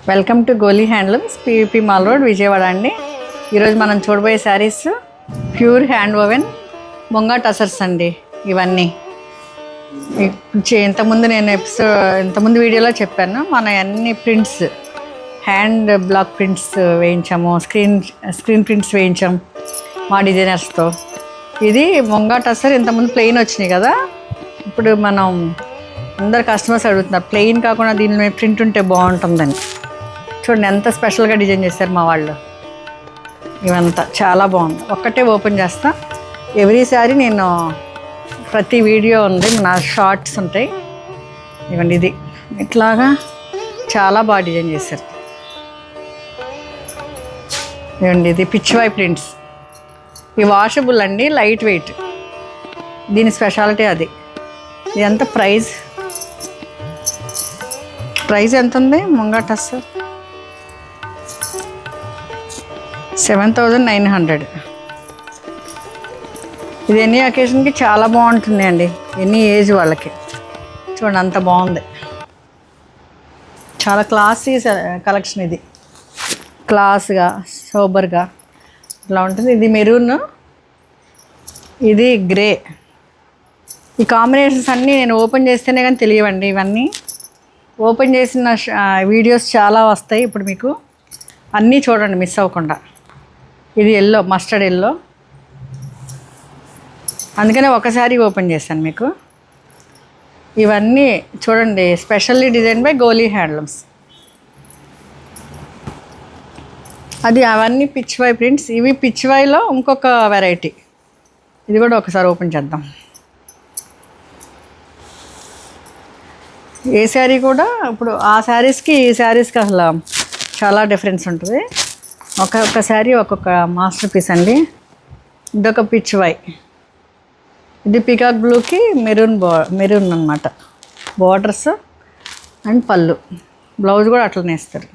Welcome to Goli handlooms, PVP mall road, Vijayawada అండి. ఈరోజు మనం చూడబోయే sarees pure hand woven munga tussars అండి. ఇవన్నీ ఇంతకుముందు నేను ఇంతకుముందు వీడియోలో చెప్పాను. మన అన్ని ప్రింట్స్ హ్యాండ్ బ్లాక్ ప్రింట్స్ వేయించాము, స్క్రీన్ ప్రింట్స్ వేయించాం మా డిజైనర్స్తో. ఇది ముంగా టసర్. ఇంతకుముందు ప్లెయిన్ వచ్చినాయి కదా, ఇప్పుడు మనం అందరు కస్టమర్స్ అడుగుతున్నారు ప్లెయిన్ కాకుండా దీని మీద ప్రింట్ ఉంటే బాగుంటుందని. చూడండి ఎంత స్పెషల్గా డిజైన్ చేశారు మా వాళ్ళు. ఇవంతా చాలా బాగుంది. ఒక్కటే ఓపెన్ చేస్తా. ఎవ్రీ సారీ నేను ప్రతి వీడియో ఉంది, నా షార్ట్స్ ఉంటాయి. ఇవ్వండి, ఇది ఇట్లాగా చాలా బాగా డిజైన్ చేశారు. ఇవ్వండి, ఇది పిచ్చివాయి ప్రింట్స్. ఈ వాషబుల్ అండి, లైట్ వెయిట్. దీని స్పెషాలిటీ అది. ఇదంతా ప్రైస్ ఎంత ఉంది? ముంగా టసర్ 7,900. ఇది ఎనీ అకేషన్కి చాలా బాగుంటుంది అండి, ఎనీ ఏజ్ వాళ్ళకి. చూడండి అంత బాగుంది. చాలా క్లాసీ కలెక్షన్. ఇది క్లాస్గా సోబర్గా ఇట్లా ఉంటుంది. ఇది మెరూన్, ఇది గ్రే. ఈ కాంబినేషన్స్ అన్నీ నేను ఓపెన్ చేస్తేనే కానీ తెలియవండి. ఇవన్నీ ఓపెన్ చేసిన వీడియోస్ చాలా వస్తాయి ఇప్పుడు మీకు. అన్నీ చూడండి మిస్ అవ్వకుండా. ఇది ఎల్లో, మస్టర్డ్ ఎల్లో, అందుకనే ఒకసారి ఓపెన్ చేశాను మీకు. ఇవన్నీ చూడండి, specially design by Goli handlooms. అవన్నీ పిచ్చివాయి ప్రింట్స్. ఇవి పిచ్చివాయిలో ఇంకొక వెరైటీ. ఇది కూడా ఒకసారి ఓపెన్ చేద్దాం. ఏ శారీ కూడా ఇప్పుడు ఆ శారీస్కి ఈ శారీస్కి అసలు చాలా డిఫరెన్స్ ఉంటుంది. ఒక్కొక్క శారీ ఒక్కొక్క మాస్టర్ పీస్ అండి. ఇదొక పిచ్చివాయి, ఇది పికాక్ బ్లూకి మెరూన్ అనమాట. బార్డర్స్ అండ్ పళ్ళు. బ్లౌజ్ కూడా అట్లనే ఇస్తారు.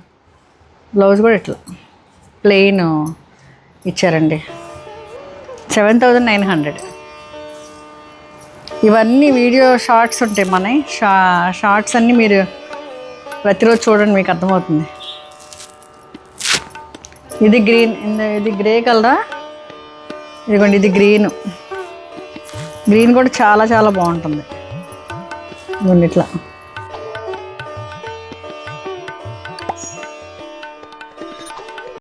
బ్లౌజ్ కూడా ఇట్లా ప్లెయిన్ ఇచ్చారండి. 7,900. ఇవన్నీ వీడియో షార్ట్స్ ఉంటాయి మన షార్ట్స్ అన్నీ మీరు ప్రతిరోజు చూడండి, మీకు అర్థమవుతుంది. ఇది గ్రీన్, ఇది గ్రే కలరా. ఇదిగోండి, ఇది గ్రీన్ కూడా చాలా చాలా బాగుంటుంది. ఇట్లా